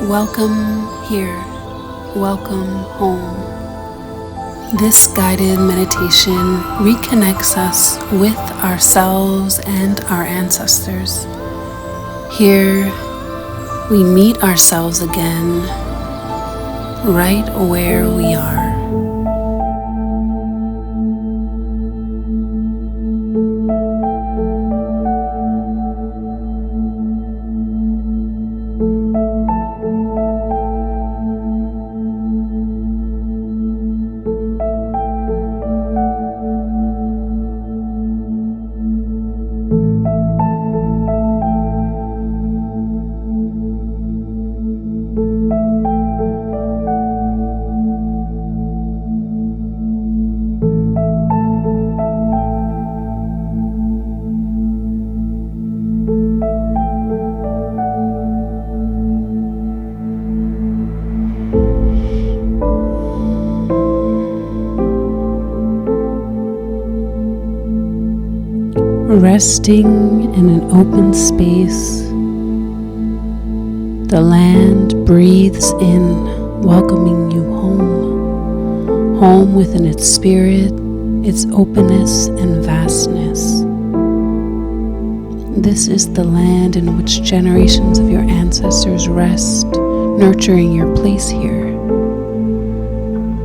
Welcome here, welcome home. This guided meditation reconnects us with ourselves and our ancestors. Here we meet ourselves again, right where we are. Resting in an open space, the land breathes in, welcoming you home. Home within its spirit, its openness and vastness. This is the land in which generations of your ancestors rest, nurturing your place here.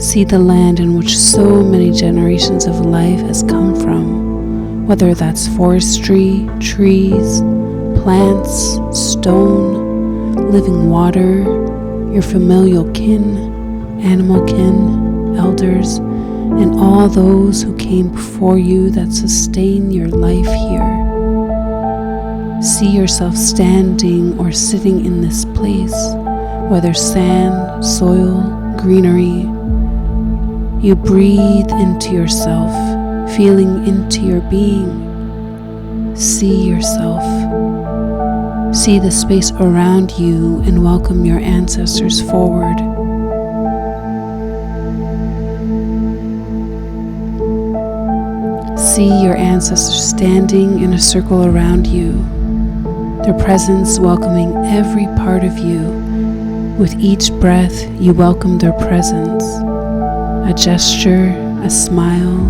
See the land in which so many generations of life has come from. Whether that's forestry, trees, plants, stone, living water, your familial kin, animal kin, elders, and all those who came before you that sustain your life here. See yourself standing or sitting in this place, whether sand, soil, greenery. You breathe into yourself, feeling into your being. See yourself. See the space around you and welcome your ancestors forward. See your ancestors standing in a circle around you, their presence welcoming every part of you. With each breath, you welcome their presence. A gesture, a smile.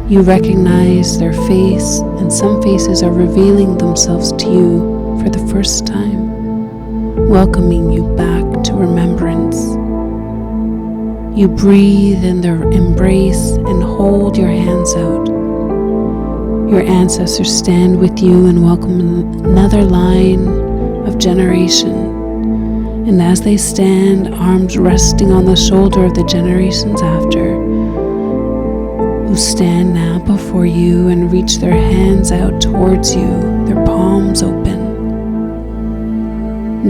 You recognize their face, and some faces are revealing themselves to you for the first time, welcoming you back to remembrance. You breathe in their embrace and hold your hands out. Your ancestors stand with you and welcome another line of generation. And as they stand, arms resting on the shoulder of the generations after, who stand now before you and reach their hands out towards you, their palms open,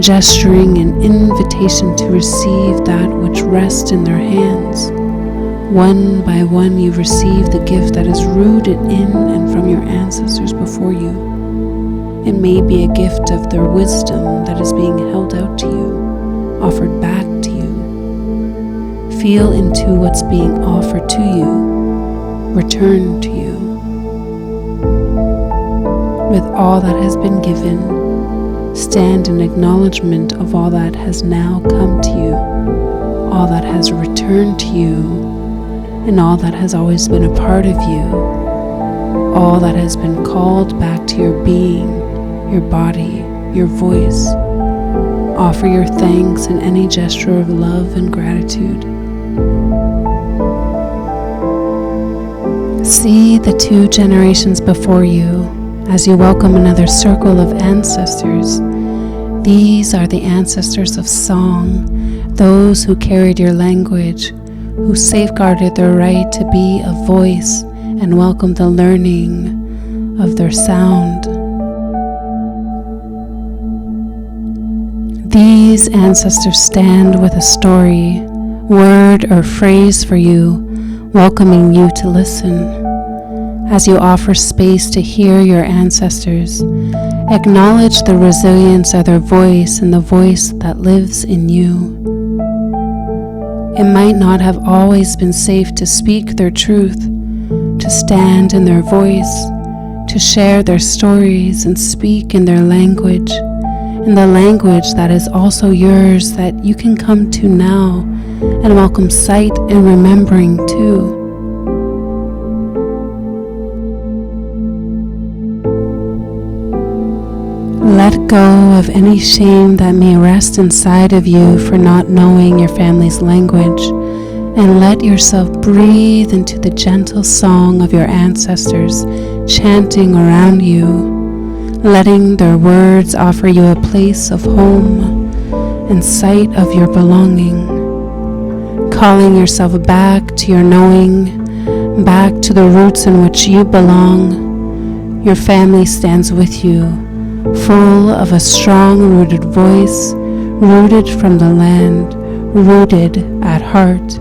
gesturing an invitation to receive that which rests in their hands. One by one you receive the gift that is rooted in and from your ancestors before you. It may be a gift of their wisdom that is being held out to you, offered back to you. Feel into what's being offered to you, return to you. With all that has been given, stand in acknowledgement of all that has now come to you, all that has returned to you, and all that has always been a part of you, all that has been called back to your being, your body, your voice. Offer your thanks in any gesture of love and gratitude. See the two generations before you as you welcome another circle of ancestors. These are the ancestors of song, those who carried your language, who safeguarded their right to be a voice and welcomed the learning of their sound. These ancestors stand with a story, word or phrase for you, welcoming you to listen. As you offer space to hear your ancestors, acknowledge the resilience of their voice and the voice that lives in you. It might not have always been safe to speak their truth, to stand in their voice, to share their stories and speak in their language, in the language that is also yours, that you can come to now and welcome sight and remembering too. Let go of any shame that may rest inside of you for not knowing your family's language, and let yourself breathe into the gentle song of your ancestors chanting around you, letting their words offer you a place of home and sight of your belonging, calling yourself back to your knowing, back to the roots in which you belong. Your family stands with you, full of a strong-rooted voice, rooted from the land, rooted at heart.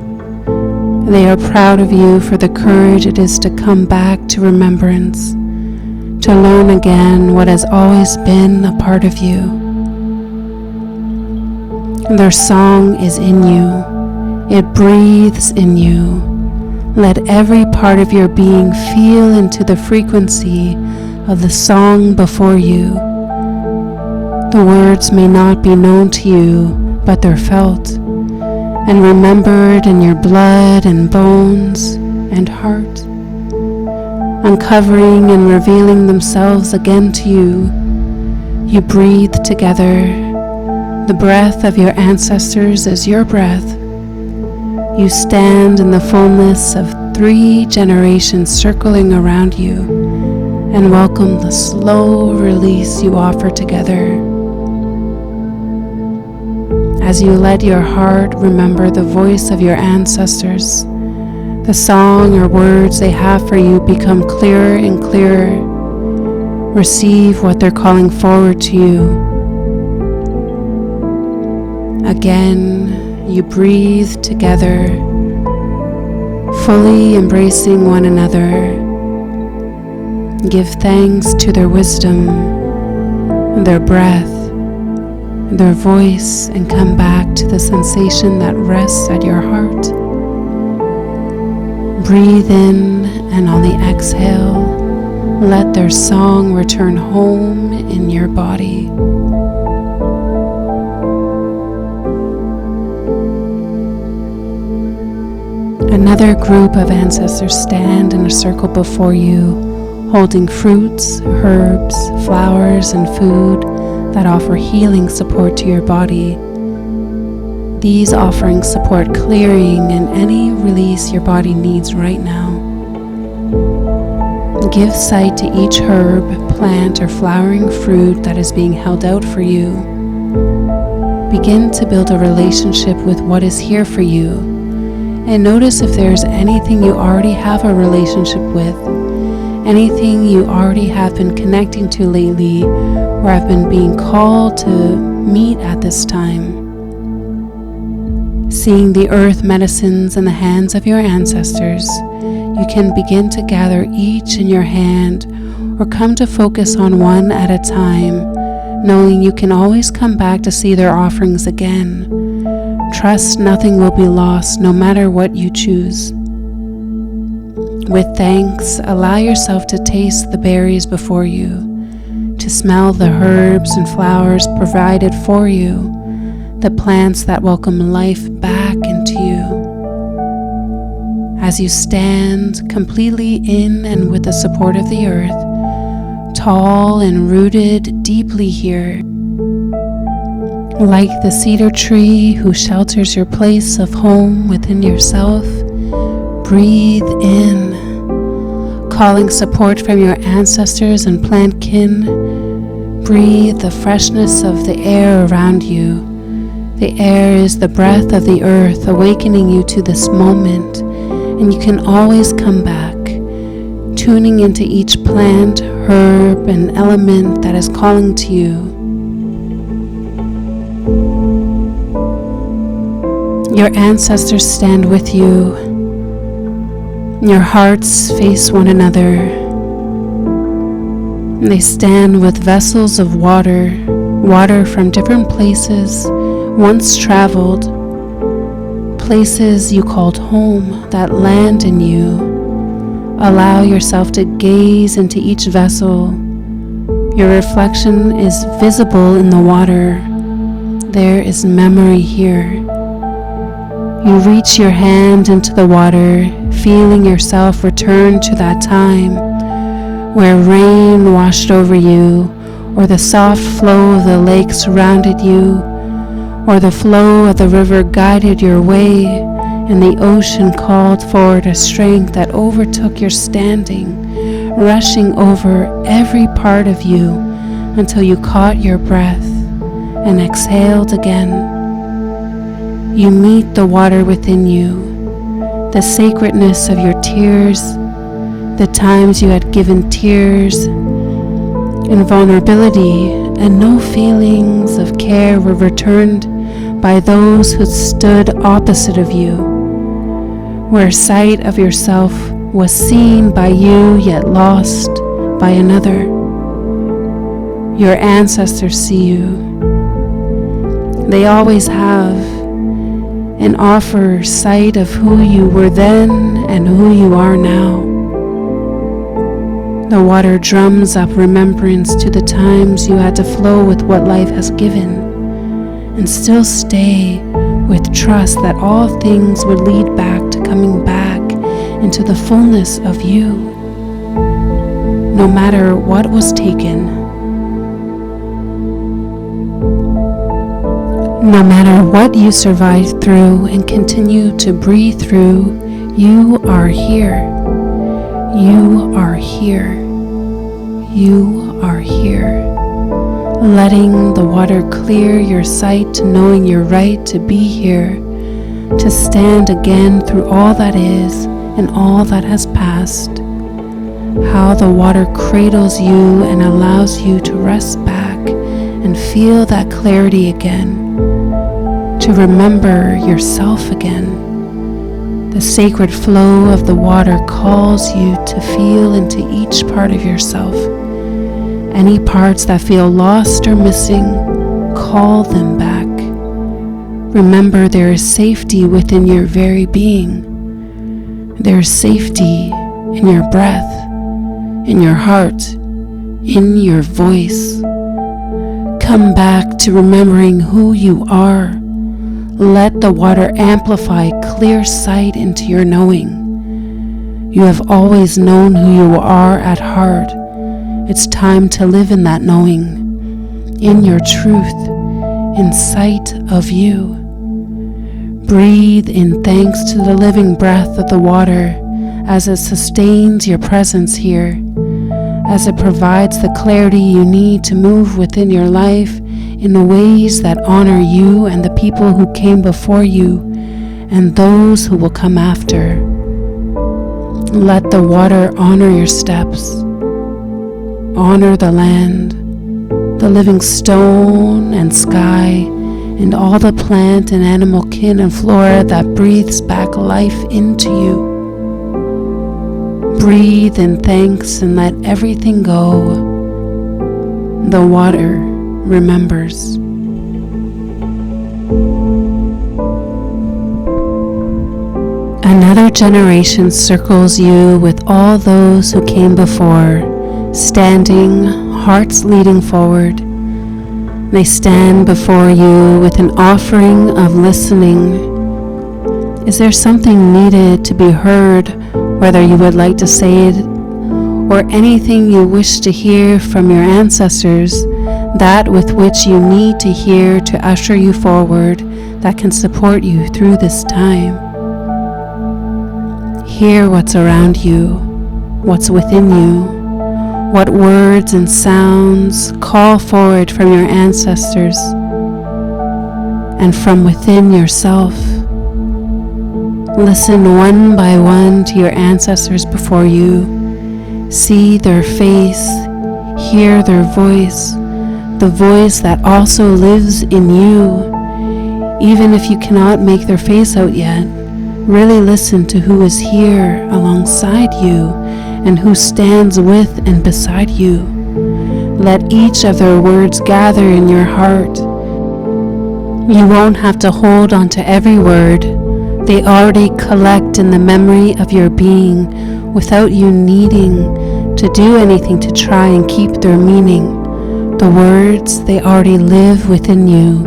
They are proud of you for the courage it is to come back to remembrance, to learn again what has always been a part of you. Their song is in you. It breathes in you. Let every part of your being feel into the frequency of the song before you. The words may not be known to you, but they're felt and remembered in your blood and bones and heart, uncovering and revealing themselves again to you. You breathe together. The breath of your ancestors is your breath. You stand in the fullness of 3 generations circling around you and welcome the slow release you offer together. As you let your heart remember the voice of your ancestors, the song or words they have for you become clearer and clearer. Receive what they're calling forward to you. Again, you breathe together, fully embracing one another. Give thanks to their wisdom, their breath, their voice, and come back to the sensation that rests at your heart. Breathe in, and on the exhale, let their song return home in your body. Another group of ancestors stand in a circle before you, holding fruits, herbs, flowers, and food that offer healing support to your body. These offerings support clearing and any release your body needs right now. Give sight to each herb, plant, or flowering fruit that is being held out for you. Begin to build a relationship with what is here for you, and notice if there's anything you already have a relationship with, anything you already have been connecting to lately, or have been being called to meet at this time. Seeing the earth medicines in the hands of your ancestors, you can begin to gather each in your hand or come to focus on one at a time, knowing you can always come back to see their offerings again. Trust nothing will be lost no matter what you choose. With thanks, allow yourself to taste the berries before you, to smell the herbs and flowers provided for you, the plants that welcome life back into you. As you stand completely in and with the support of the earth, tall and rooted deeply here, like the cedar tree who shelters your place of home within yourself, breathe in, calling support from your ancestors and plant kin. Breathe the freshness of the air around you. The air is the breath of the earth, awakening you to this moment, and you can always come back, tuning into each plant, herb, and element that is calling to you. Your ancestors stand with you. Your hearts face one another. They stand with vessels of water from different places, once traveled, places you called home that land in you. Allow yourself to gaze into each vessel. Your reflection is visible in the water. There is memory here. You reach your hand into the water, feeling yourself return to that time where rain washed over you, or the soft flow of the lake surrounded you, or the flow of the river guided your way, and the ocean called forward a strength that overtook your standing, rushing over every part of you until you caught your breath and exhaled again. You meet the water within you, the sacredness of your tears, the times you had given tears in vulnerability, and no feelings of care were returned by those who stood opposite of you, where sight of yourself was seen by you yet lost by another. Your ancestors see you. They always have, and offer sight of who you were then and who you are now. The water drums up remembrance to the times you had to flow with what life has given, and still stay with trust that all things would lead back to coming back into the fullness of you, no matter what was taken, no matter what you survived through and continue to breathe through. You are here. You are here. You are here. Letting the water clear your sight to knowing you're right to be here, to stand again through all that is and all that has passed. How the water cradles you and allows you to rest back and feel that clarity again, to remember yourself again. The sacred flow of the water calls you to feel into each part of yourself. Any parts that feel lost or missing, call them back. Remember, there is safety within your very being. There is safety in your breath, in your heart, in your voice. Come back to remembering who you are. Let the water amplify clear sight into your knowing. You have always known who you are at heart. It's time to live in that knowing, in your truth, in sight of you. Breathe in thanks to the living breath of the water as it sustains your presence here, as it provides the clarity you need to move within your life in the ways that honor you and the people who came before you and those who will come after. Let the water honor your steps. Honor the land, the living stone and sky, and all the plant and animal kin and flora that breathes back life into you. Breathe in thanks and let everything go. The water remembers. Another generation circles you with all those who came before, standing, hearts leading forward. They stand before you with an offering of listening. Is there something needed to be heard, whether you would like to say it, or anything you wish to hear from your ancestors, that with which you need to hear to usher you forward, that can support you through this time? Hear what's around you, what's within you. What words and sounds call forward from your ancestors and from within yourself. Listen one by one to your ancestors before you. See their face, hear their voice, the voice that also lives in you. Even if you cannot make their face out yet, really listen to who is here alongside you and who stands with and beside you. Let each of their words gather in your heart. You won't have to hold on to every word. They already collect in the memory of your being without you needing to do anything to try and keep their meaning. The words, they already live within you.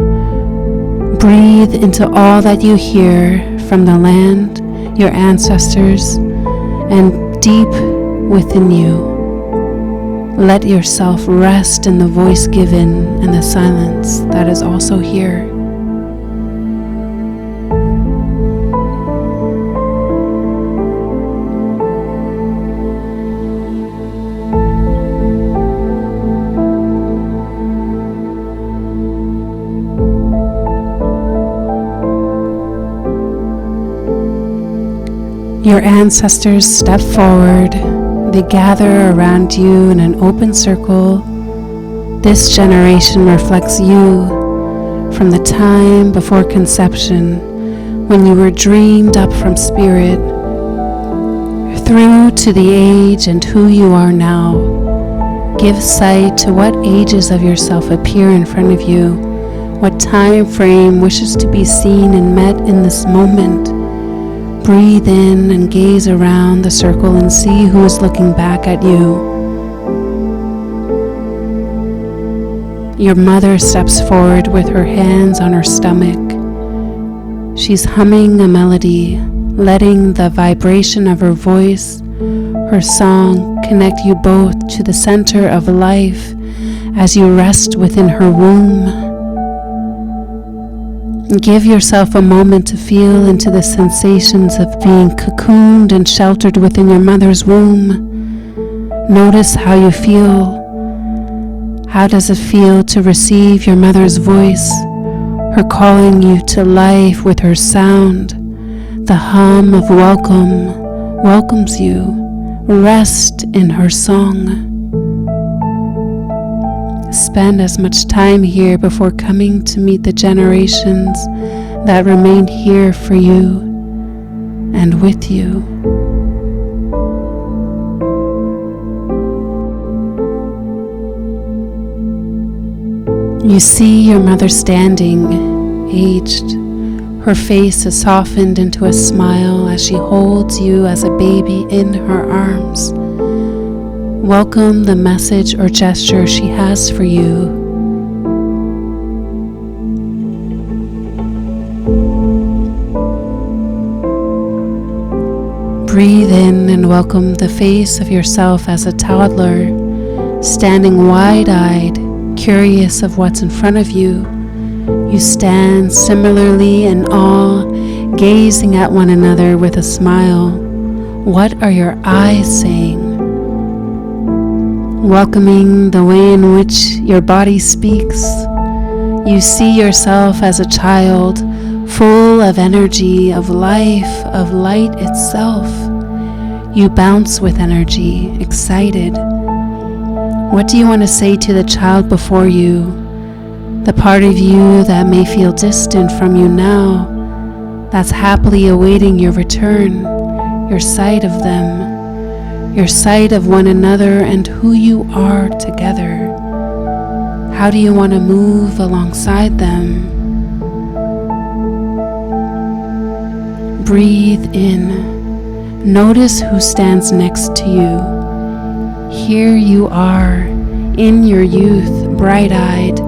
Breathe into all that you hear from the land, your ancestors, and deep within you. Let yourself rest in the voice given and the silence that is also here. Your ancestors step forward. They gather around you in an open circle. This generation reflects you from the time before conception, when you were dreamed up from spirit, through to the age and who you are now. Give sight to what ages of yourself appear in front of you, what time frame wishes to be seen and met in this moment. Breathe in and gaze around the circle and see who is looking back at you. Your mother steps forward with her hands on her stomach. She's humming a melody, letting the vibration of her voice, her song, connect you both to the center of life as you rest within her womb. Give yourself a moment to feel into the sensations of being cocooned and sheltered within your mother's womb. Notice how you feel. How does it feel to receive your mother's voice, her calling you to life with her sound? The hum of welcome welcomes you. Rest in her song. Spend as much time here before coming to meet the generations that remain here for you and with you. You see your mother standing, aged. Her face is softened into a smile as she holds you as a baby in her arms. Welcome the message or gesture she has for you. Breathe in and welcome the face of yourself as a toddler, standing wide-eyed, curious of what's in front of you. You stand similarly in awe, gazing at one another with a smile. What are your eyes saying? Welcoming the way in which your body speaks. You see yourself as a child, full of energy, of life, of light itself. You bounce with energy, excited. What do you want to say to the child before you? The part of you that may feel distant from you now, that's happily awaiting your return, your sight of them. Your sight of one another and who you are together. How do you want to move alongside them? Breathe in. Notice who stands next to you. Here you are, in your youth, bright-eyed.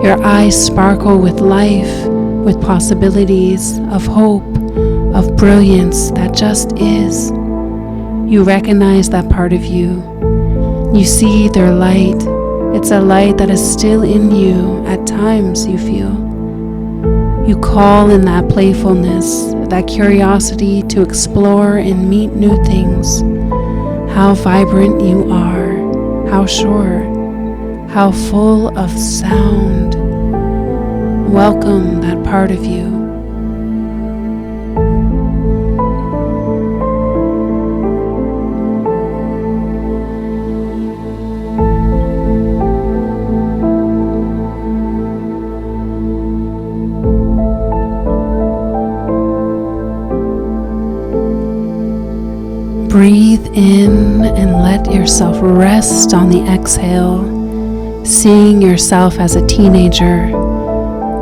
Your eyes sparkle with life, with possibilities, of hope, of brilliance that just is. You recognize that part of you. You see their light. It's a light that is still in you at times, you feel. You call in that playfulness, that curiosity to explore and meet new things. How vibrant you are, how sure, how full of sound. Welcome that part of you. Breathe in and let yourself rest on the exhale, seeing yourself as a teenager.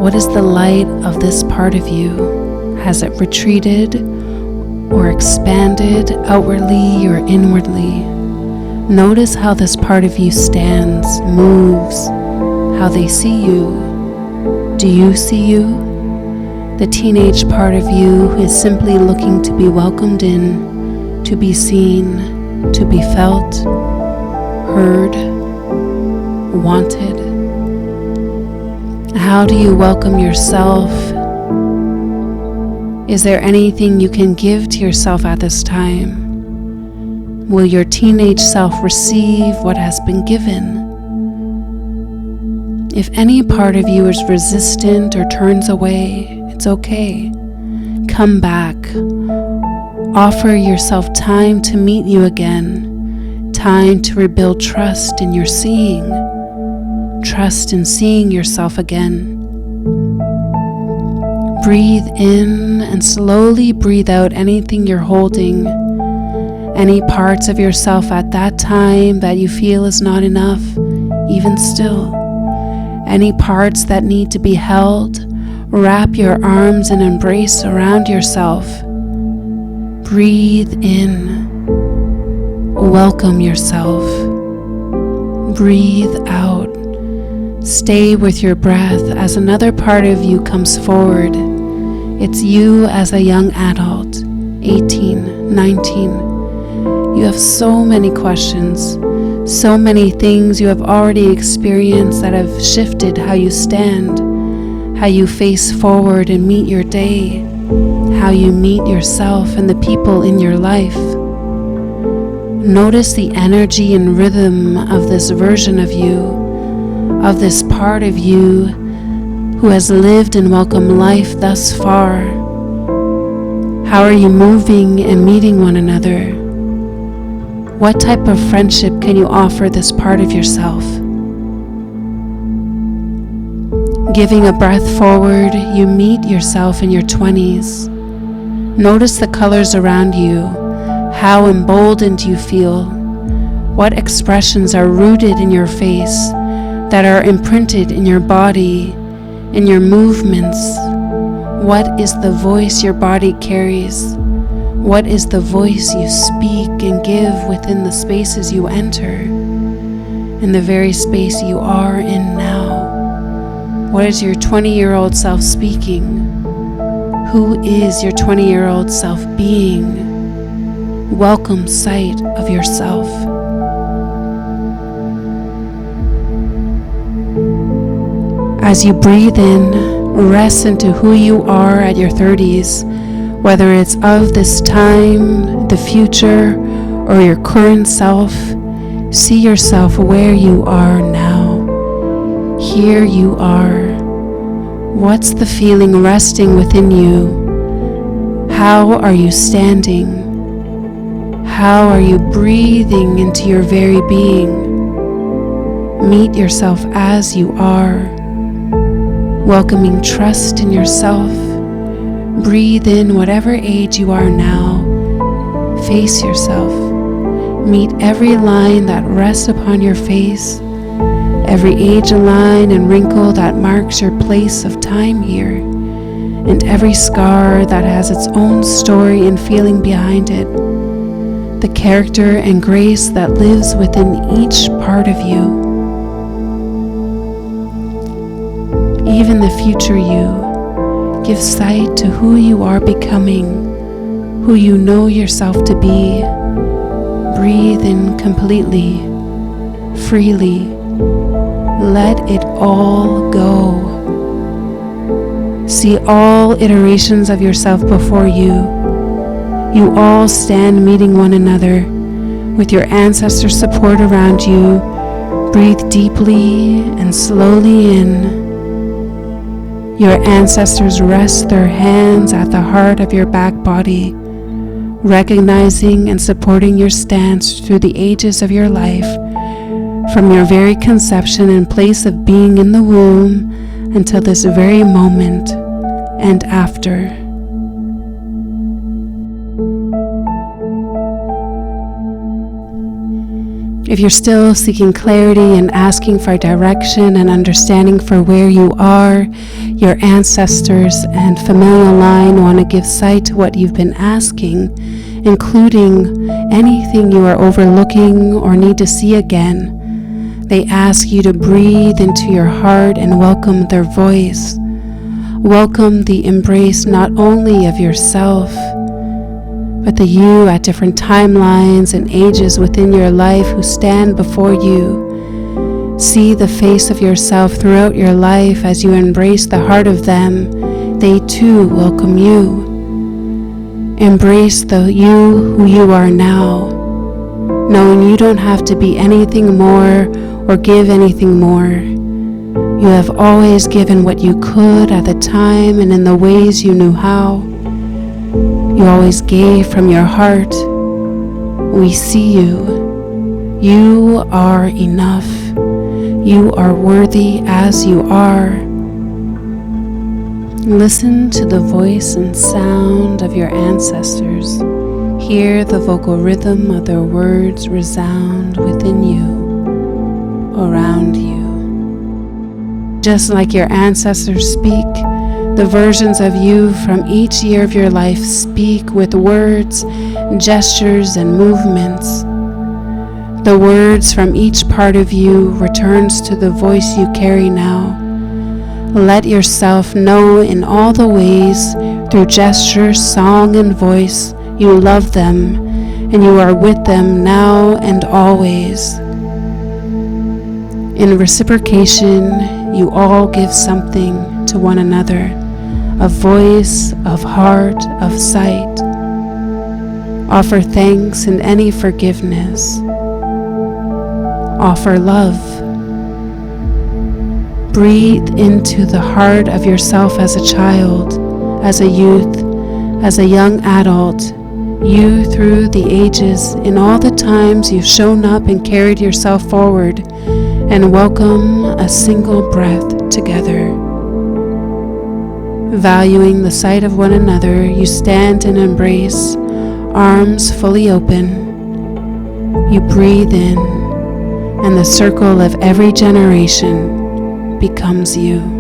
What is the light of this part of you? Has it retreated or expanded outwardly or inwardly? Notice how this part of you stands, moves. how they see you. Do you see you? The teenage part of you who is simply looking to be welcomed in, to be seen, to be felt, heard, wanted. How do you welcome yourself? Is there anything you can give to yourself at this time? Will your teenage self receive what has been given? If any part of you is resistant or turns away, it's okay. Come back. Offer yourself time to meet you again, time to rebuild trust in your seeing, trust in seeing yourself again. Breathe in and slowly breathe out anything you're holding, any parts of yourself at that time that you feel is not enough, even still. Any parts that need to be held, wrap your arms and embrace around yourself. Breathe in. Welcome yourself. Breathe out. Stay with your breath as another part of you comes forward. It's you as a young adult, 18, 19. You have so many questions, so many things you have already experienced that have shifted how you stand, how you face forward and meet your day, how you meet yourself and the people in your life. Notice the energy and rhythm of this version of you, of this part of you who has lived and welcomed life thus far. How are you moving and meeting one another? What type of friendship can you offer this part of yourself? Giving a breath forward, you meet yourself in your 20s. Notice the colors around you. How emboldened you feel. What expressions are rooted in your face, that are imprinted in your body, in your movements? What is the voice your body carries? What is the voice you speak and give within the spaces you enter, in the very space you are in now? What is your 20-year-old self speaking? Who is your 20-year-old self being? Welcome sight of yourself. As you breathe in, rest into who you are at your 30s, whether it's of this time, the future, or your current self. See yourself where you are now. Here you are. What's the feeling resting within you? How are you standing? How are you breathing into your very being? Meet yourself as you are. Welcoming trust in yourself. Breathe in whatever age you are now. Face yourself. Meet every line that rests upon your face, every age line and wrinkle that marks your place of time here, and every scar that has its own story and feeling behind it, the character and grace that lives within each part of you. Even the future you, give sight to who you are becoming, who you know yourself to be. Breathe in completely, freely. Let it all go. See all iterations of yourself before you. You all stand meeting one another with your ancestors' support around you. Breathe deeply and slowly in. Your ancestors rest their hands at the heart of your back body, recognizing and supporting your stance through the ages of your life, from your very conception and place of being in the womb until this very moment and after. If you're still seeking clarity and asking for direction and understanding for where you are, your ancestors and familial line want to give sight to what you've been asking, including anything you are overlooking or need to see again. They ask you to breathe into your heart and welcome their voice. Welcome the embrace not only of yourself, but the you at different timelines and ages within your life who stand before you. See the face of yourself throughout your life as you embrace the heart of them. They too welcome you. Embrace the you who you are now, knowing you don't have to be anything more or give anything more. You have always given what you could at the time and in the ways you knew how. You always gave from your heart. We see you. You are enough. You are worthy as you are. Listen to the voice and sound of your ancestors. Hear the vocal rhythm of their words resound within you, around you. Just like your ancestors speak, the versions of you from each year of your life speak with words, gestures, and movements. The words from each part of you returns to the voice you carry now. Let yourself know in all the ways, through gesture, song, and voice, you love them and you are with them now and always. In reciprocation, you all give something to one another, of voice, of heart, of sight. Offer thanks and any forgiveness. Offer love. Breathe into the heart of yourself as a child, as a youth, as a young adult, you through the ages, in all the times you've shown up and carried yourself forward, and welcome a single breath together. Valuing the sight of one another, you stand in embrace, arms fully open. You breathe in, and the circle of every generation becomes you.